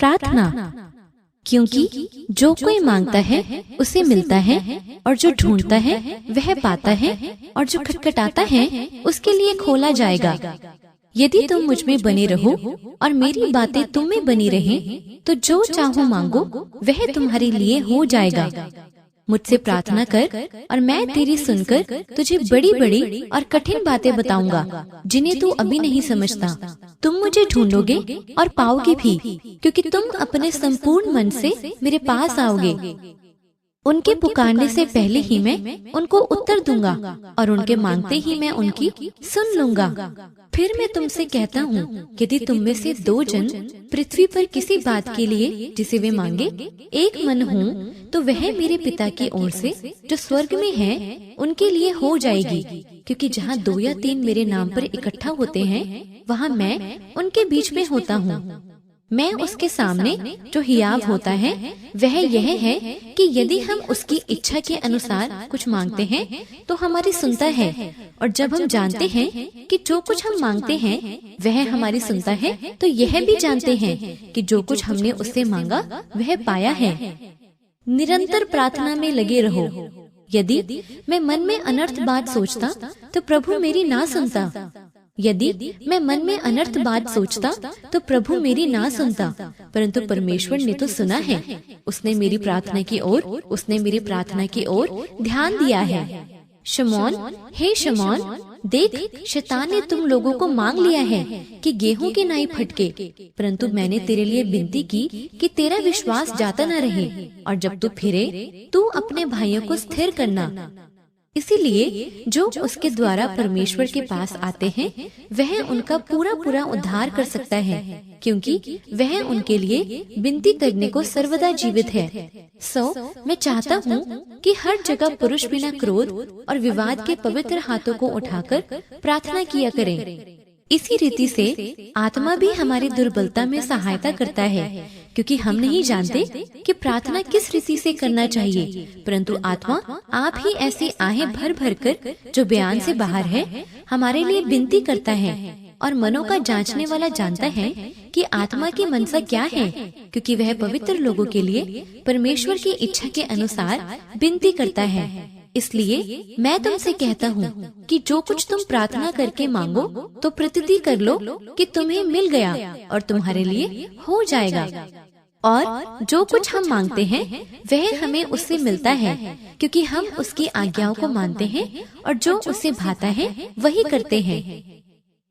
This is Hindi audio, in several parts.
प्रार्थना। क्योंकि जो कोई मांगता है उसे मिलता है, और जो ढूंढता है वह पाता है, और जो खटखटाता है उसके लिए खोला जाएगा। यदि तुम मुझ में बने रहो और मेरी बातें तुम में बनी रहें, तो जो चाहो मांगो वह तुम्हारे लिए हो जाएगा। मुझसे प्रार्थना कर और मैं तेरी सुनकर तुझे बड़ी बड़ी और कठिन बातें बताऊंगा जिन्हें तू अभी नहीं समझता। तुम मुझे ढूंढोगे और पाओगे भी, क्योंकि तुम अपने संपूर्ण मन से मेरे पास आओगे। उनके पुकारने से पहले ही मैं उनको उत्तर दूंगा, और उनके मांगते ही मैं उनकी सुन लूंगा। फिर मैं तुमसे कहता हूँ, यदि तुम में से 2 जन पृथ्वी पर किसी बात के लिए जिसे वे मांगे एक मन हो, तो वह मेरे पिता की ओर से जो स्वर्ग में है उनके लिए हो जाएगी। क्योंकि जहाँ 2 या 3 मेरे नाम पर इकट्ठा होते हैं, वहाँ मैं उनके बीच में होता हूँ। मैं उसके सामने जो हियाव होता है वह यह है कि यदि हम उसकी इच्छा के अनुसार कुछ मांगते हैं तो हमारी सुनता है। और जब हम जानते हैं कि जो कुछ हम मांगते हैं वह हमारी सुनता है, तो यह भी जानते हैं कि जो कुछ हमने उससे मांगा वह पाया है। निरंतर प्रार्थना में लगे रहो। यदि मैं मन में अनर्थ बात सोचता तो प्रभु मेरी ना सुनता। यदि मैं मन में अनर्थ बात सोचता तो प्रभु मेरी ना सुनता। परंतु परमेश्वर ने तो सुना है। उसने मेरी प्रार्थना की ओर ध्यान दिया है। शमौन, हे शमौन, देख, शैतान ने तुम लोगों को मांग लिया है कि गेहूं की नाई फटके, परंतु मैंने तेरे लिए विनती की कि तेरा विश्वास जाता न रहे, और जब तू फिरे तू अपने भाइयों को स्थिर करना। इसीलिए जो उसके द्वारा परमेश्वर के पास आते हैं वह उनका पूरा उद्धार कर सकता है, क्योंकि वह उनके लिए विनती करने को सर्वदा जीवित है। मैं चाहता हूँ कि हर जगह पुरुष बिना क्रोध और विवाद के पवित्र हाथों को उठाकर प्रार्थना किया करें। इसी रीति से आत्मा भी हमारी दुर्बलता में सहायता करता है, क्योंकि हम नहीं जानते कि प्रार्थना किस रीति से करना चाहिए, परंतु आत्मा आप ही ऐसी आहें भर भर कर जो बयान से बाहर है हमारे लिए विनती करता है। और मनों का जांचने वाला जानता है कि आत्मा की मनसा क्या है, क्योंकि वह पवित्र लोगों के लिए परमेश्वर की इच्छा के अनुसार विनती करता है। इसलिए मैं तुमसे कहता हूँ कि जो कुछ तुम प्रार्थना करके मांगो तो प्रतिति कर लो कि तुम्हें मिल गया और तुम्हारे लिए हो जाएगा। और जो कुछ हम मांगते हैं वह हमें उससे मिलता है, क्योंकि हम उसकी आज्ञाओं को मानते हैं और जो उसे भाता है वही करते हैं।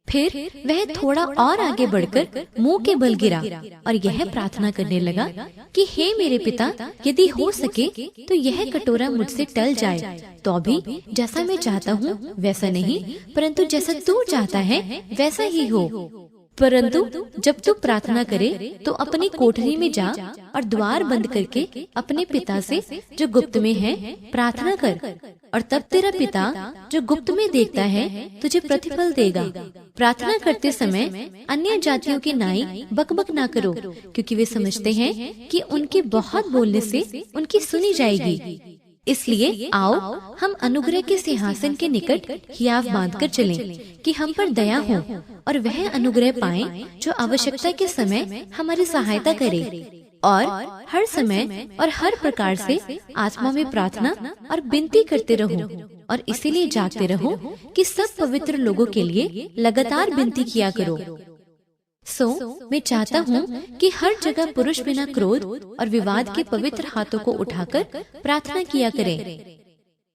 फिर वह थोड़ा और आगे बढ़कर मुंह के बल गिरा और यह प्रार्थना करने लगा कि हे मेरे पिता, यदि हो सके तो यह कटोरा मुझसे टल जाए, तो भी जैसा मैं चाहता हूँ वैसा नहीं, परंतु जैसा तू चाहता है वैसा ही हो। परंतु जब तू प्रार्थना करे तो अपनी कोठरी में जा और द्वार बंद करके अपने पिता से जो गुप्त में है प्रार्थना कर, और तब तेरा पिता जो गुप्त में देखता है तुझे प्रतिफल देगा। प्रार्थना करते समय अन्य जातियों की नाई बकबक ना करो, क्योंकि वे समझते हैं कि उनके बहुत बोलने से उनकी सुनी जाएगी। इसलिए आओ हम अनुग्रह के सिंहासन के निकट हियाव बांधकर चलें कि हम पर दया हो और वह अनुग्रह पाएं जो आवश्यकता के समय हमारी सहायता करे। और हर समय और हर प्रकार से आत्मा में प्रार्थना और विनती करते रहो, और इसीलिए जागते रहो कि सब पवित्र लोगों के लिए लगातार विनती किया करो। मैं चाहता हूँ कि हर जगह पुरुष बिना क्रोध और विवाद के पवित्र हाथों को उठाकर प्रार्थना किया करें।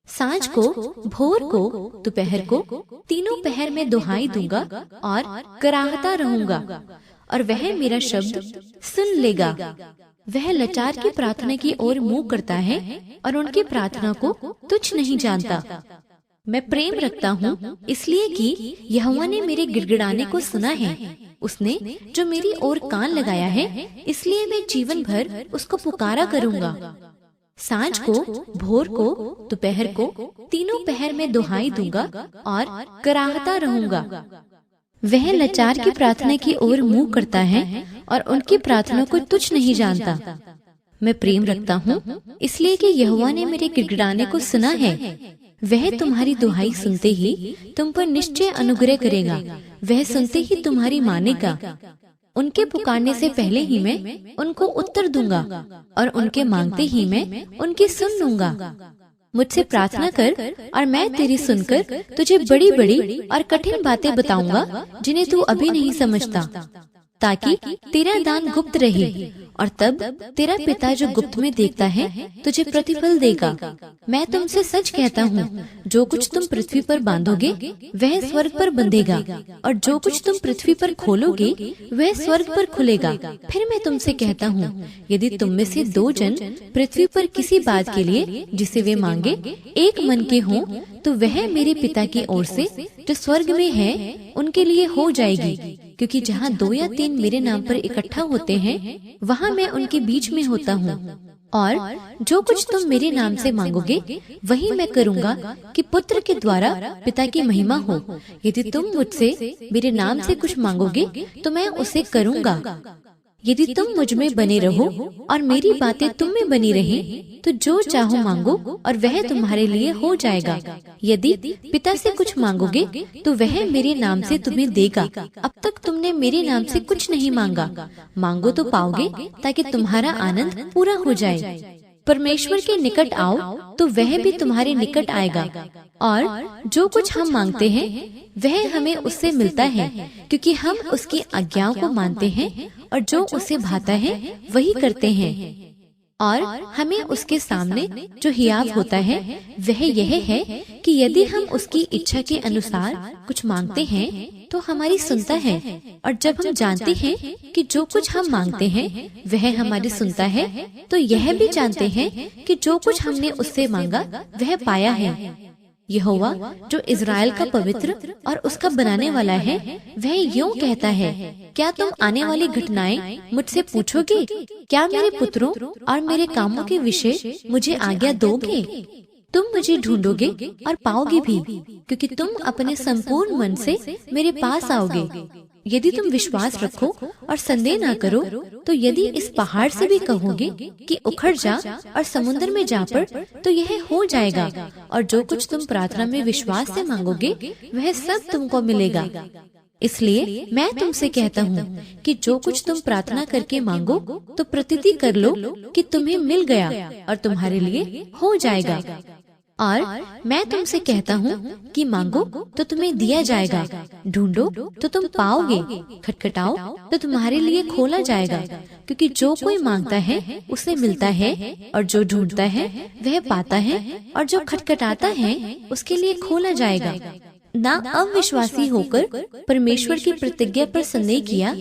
सांझ को, भोर को, दोपहर को, तीनों पहर में दुहाई दूंगा और कराहता रहूंगा, और वह मेरा शब्द सुन लेगा। वह लाचार की प्रार्थना की ओर मुंह करता है और उनकी प्रार्थना को तुच्छ नहीं जानता। मैं प्रेम रखता हूँ इसलिए कि यहोवा ने मेरे गिड़गिड़ाने को सुना है। उसने जो मेरी ओर कान लगाया है, इसलिए मैं जीवन भर उसको पुकारा करूँगा। सांझ को, भोर को, दोपहर को, तीनों पहर में दुहाई दूंगा और कराहता रहूंगा। वह लाचार की प्रार्थना की ओर मुंह करता है और उनकी प्रार्थना को तुच्छ नहीं जानता। मैं प्रेम रखता हूँ इसलिए कि यहोवा ने मेरे गिड़गिड़ाने को सुना है। वह तुम्हारी दुहाई सुनते ही तुम पर निश्चय अनुग्रह करेगा। वह सुनते ही तुम्हारी मानेगा। उनके पुकारने से पहले ही मैं उनको उत्तर दूंगा और उनके मांगते ही मैं उनकी सुन लूंगा। मुझसे प्रार्थना कर और मैं तेरी सुनकर तुझे बड़ी बड़ी और कठिन बातें बताऊंगा जिन्हें तू अभी नहीं समझता, ताकि तेरा दान गुप्त रहे और तब तेरा पिता जो गुप्त में देखता है तुझे प्रतिफल देगा। मैं तुमसे सच कहता हूँ, जो कुछ तुम पृथ्वी पर बांधोगे वह स्वर्ग पर बंधेगा, और जो कुछ तुम पृथ्वी पर खोलोगे वह स्वर्ग पर खुलेगा। फिर मैं तुमसे कहता हूँ, यदि तुम में से 2 जन पृथ्वी पर किसी बात के लिए जिसे वे मांगे एक मन के हों, तो वह मेरे पिता की ओर से जो स्वर्ग में है उनके लिए हो जाएगी। क्योंकि जहाँ 2 या 3 मेरे नाम पर इकट्ठा होते हैं, वहाँ मैं उनके बीच में होता हूँ। और जो कुछ तुम मेरे नाम से मांगोगे वही मैं करूँगा, कि पुत्र के द्वारा पिता की महिमा हो। यदि तुम मुझसे मेरे नाम से कुछ मांगोगे तो मैं उसे करूँगा। यदि तुम मुझ में बने रहो और मेरी बातें तुम में बनी रही, तो जो चाहो मांगो और वह तुम्हारे लिए हो जाएगा। यदि पिता से कुछ मांगोगे तो वह मेरे नाम से तुम्हें देगा। अब तक तुमने मेरे नाम से कुछ नहीं मांगा, मांगो तो पाओगे, ताकि तुम्हारा आनंद पूरा हो जाए। परमेश्वर के निकट आओ तो वह भी तुम्हारे निकट आएगा, और जो कुछ हम मांगते हैं वह हमें उससे मिलता है, क्योंकि हम उसकी आज्ञाओं को मानते हैं और जो उसे भाता है वही करते हैं। और हमें उसके सामने जो हियाव होता है वह यह है कि यदि हम उसकी इच्छा के अनुसार कुछ मांगते हैं तो हमारी सुनता है। और जब हम जानते हैं कि जो कुछ हम मांगते हैं वह हमारी सुनता है, तो यह भी जानते हैं कि जो कुछ हमने उससे मांगा वह पाया है। यहोवा जो इज़राइल का पवित्र और उसका बनाने वाला है, वह यूं कहता है, क्या तुम आने वाली घटनाएं मुझसे पूछोगे? क्या मेरे पुत्रों और मेरे कामों के विषय मुझे आज्ञा दोगे? तुम मुझे ढूंढोगे और पाओगे भी, क्योंकि तुम अपने संपूर्ण मन से मेरे पास आओगे। यदि तुम विश्वास रखो और संदेह ना करो, तो यदि इस पहाड़ से भी कहोगे कि उखड़ जा और समुद्र में जा पड़, तो यह हो जाएगा। और जो कुछ तुम प्रार्थना में विश्वास से मांगोगे वह सब तुमको मिलेगा। इसलिए मैं तुमसे कहता हूँ कि जो कुछ तुम प्रार्थना करके मांगो तो प्रतीति कर लो कि तुम्हें मिल गया और तुम्हारे लिए हो जाएगा। और मैं तुमसे कहता हूँ कि मांगो तो तुम्हें दिया जाएगा, ढूंढो तो तुम पाओगे, खटखटाओ तो तुम्हारे लिए खोला जाएगा। क्योंकि जो कोई मांगता है उसे मिलता है, और जो ढूंढता है वह पाता है, और जो खटखटाता है उसके लिए खोला जाएगा। ना अविश्वासी होकर परमेश्वर की प्रतिज्ञा पर संदेह किया,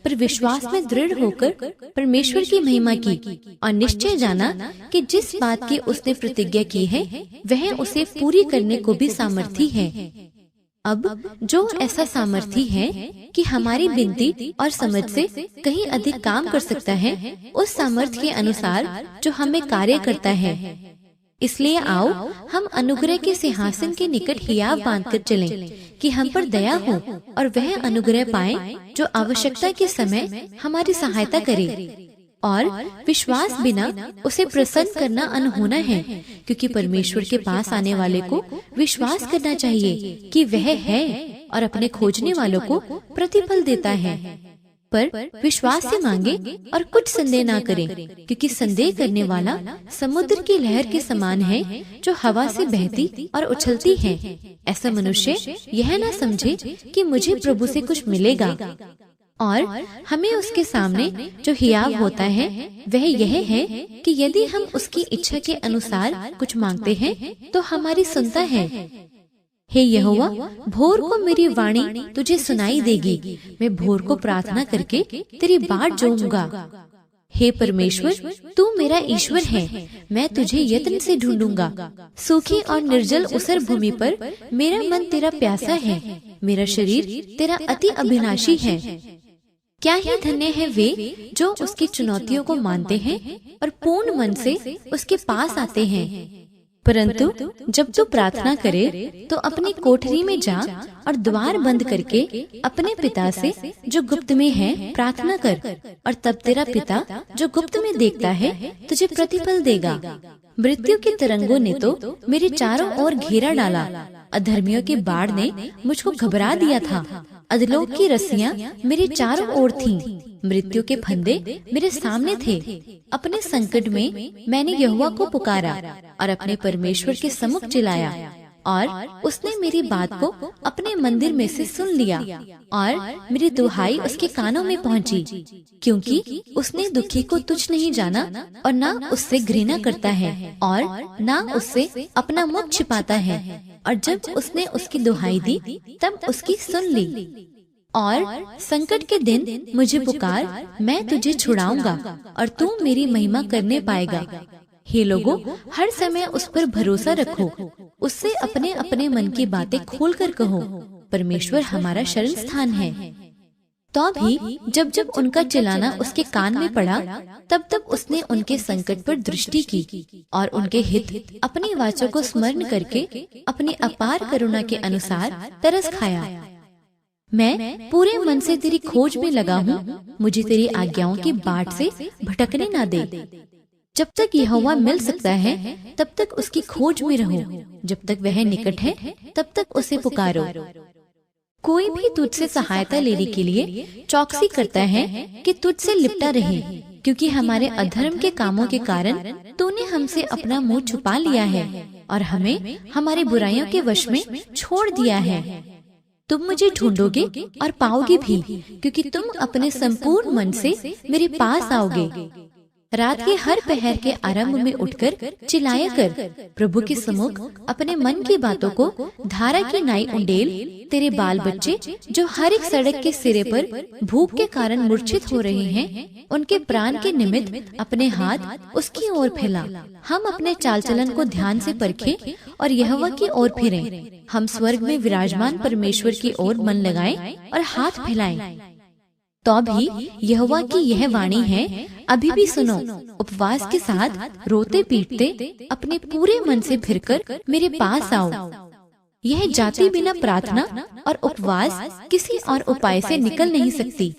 पर विश्वास में दृढ़ होकर परमेश्वर की महिमा की, और निश्चय जाना कि जिस बात की उसने प्रतिज्ञा की है वह उसे पूरी करने को भी सामर्थी है। अब जो ऐसा सामर्थी है कि हमारी विनती और समझ से कहीं अधिक काम कर सकता है, उस सामर्थ के अनुसार जो हमें कार्य करता है। इसलिए आओ हम अनुग्रह के सिंहासन के निकट हियाव बांधकर चलें, कि हम पर दया हो और वह अनुग्रह पाएं जो आवश्यकता के समय हमारी सहायता करे। और विश्वास बिना उसे प्रसन्न करना अनहोना है, क्योंकि परमेश्वर के पास आने वाले को विश्वास करना चाहिए कि वह है और अपने खोजने वालों को प्रतिफल देता है। पर विश्वास से मांगे और कुछ संदेह ना करें, क्योंकि संदेह करने वाला समुद्र की लहर के समान है जो हवा से बहती और उछलती है। ऐसा मनुष्य यह ना समझे कि मुझे प्रभु से कुछ मिलेगा। और हमें उसके सामने जो हियाव होता है वह यह है कि यदि हम उसकी इच्छा के अनुसार कुछ मांगते हैं तो हमारी सुनता है। हे यहोवा, भोर को मेरी वाणी तुझे सुनाई देगी, मैं भोर को प्रार्थना करके तेरी बाट जोऊंगा। हे परमेश्वर, तू मेरा ईश्वर है, मैं तुझे यत्न से ढूंढूंगा। सूखी और निर्जल उसर भूमि पर मेरा मन तेरा प्यासा है, मेरा शरीर तेरा अति अभिलाषी है। क्या ही धन्य है वे जो उसकी चुनौतियों को मानते हैं और पूर्ण मन से उसके पास आते हैं। परंतु जब तू प्रार्थना करे तो अपनी कोठरी में जा और द्वार बंद करके अपने पिता से जो गुप्त में है प्रार्थना कर, और तब तेरा पिता जो गुप्त में देखता है तुझे प्रतिफल देगा। मृत्यु की तरंगों ने तो मेरे चारों ओर घेरा डाला, अधर्मियों की बाढ़ ने मुझको घबरा दिया था, अधलोक की रस्सियां मेरे चारों ओर थीं। मृत्यु के फंदे मेरे सामने थे। अपने संकट में मैंने यहोवा को पुकारा और अपने परमेश्वर के सम्मुख चिल्लाया, और उसने मेरी बात को अपने मंदिर में से सुन लिया और मेरी दुहाई उसके कानों में पहुंची। क्योंकि उसने दुखी को तुच्छ नहीं जाना और ना उससे घृणा करता है और ना उससे अपना मुख छिपाता है। और जब उसने उसकी दुहाई दी तब उसकी सुन ली। और संकट के दिन मुझे पुकार, मैं तुझे छुड़ाऊंगा और तू मेरी महिमा करने पाएगा। हे लोगों, हर समय उस पर भरोसा रखो, उससे अपने अपने मन की बातें खोलकर कहो। परमेश्वर हमारा शरण स्थान है। तो भी जब जब उनका चिल्लाना उसके कान में पड़ा, तब तब उसने उनके संकट पर दृष्टि की और उनके हित अपनी वाचों को स्मरण करके अपनी अपार करुणा के अनुसार तरस खाया। मैं पूरे मन से तेरी खोज में लगा हूँ, मुझे तेरी आज्ञाओं की बाट से भटकने ना दे। जब तक यहोवा मिल सकता है तब तक उसकी खोज में रहो। जब तक वह निकट है तब तक उसे पुकारो। कोई भी तुझसे सहायता लेने के लिए चौकसी करता है कि तुझसे लिपटा रहे, क्योंकि हमारे अधर्म के कामों के कारण तूने हमसे अपना मुंह छुपा लिया है और हमें हमारी बुराइयों के वश में छोड़ दिया है। तुम मुझे ढूंढोगे और पाओगे भी, क्योंकि तुम अपने संपूर्ण मन से मेरे पास आओगे। रात के हर पहर के आरंभ में उठकर चिल्लाया कर, प्रभु के सम्मुख अपने मन की बातों को धारा की नाई उंडेल। तेरे बाल बच्चे जो हर एक सड़क के सिरे पर भूख के कारण मूर्छित हो रहे हैं, उनके प्राण के निमित्त अपने हाथ उसकी ओर फैला। हम अपने चाल चलन को ध्यान से परखें और यहोवा की ओर फिरें। हम स्वर्ग में विराजमान परमेश्वर की ओर मन लगाएं और हाथ फैलाएं। तो भी यहोवा की यह वाणी है, अभी भी सुनो। उपवास के साथ रोते पीटते अपने पूरे मन से फिरकर मेरे पास आओ। यह जाति बिना प्रार्थना और उपवास किसी और उपाय से निकल नहीं सकती।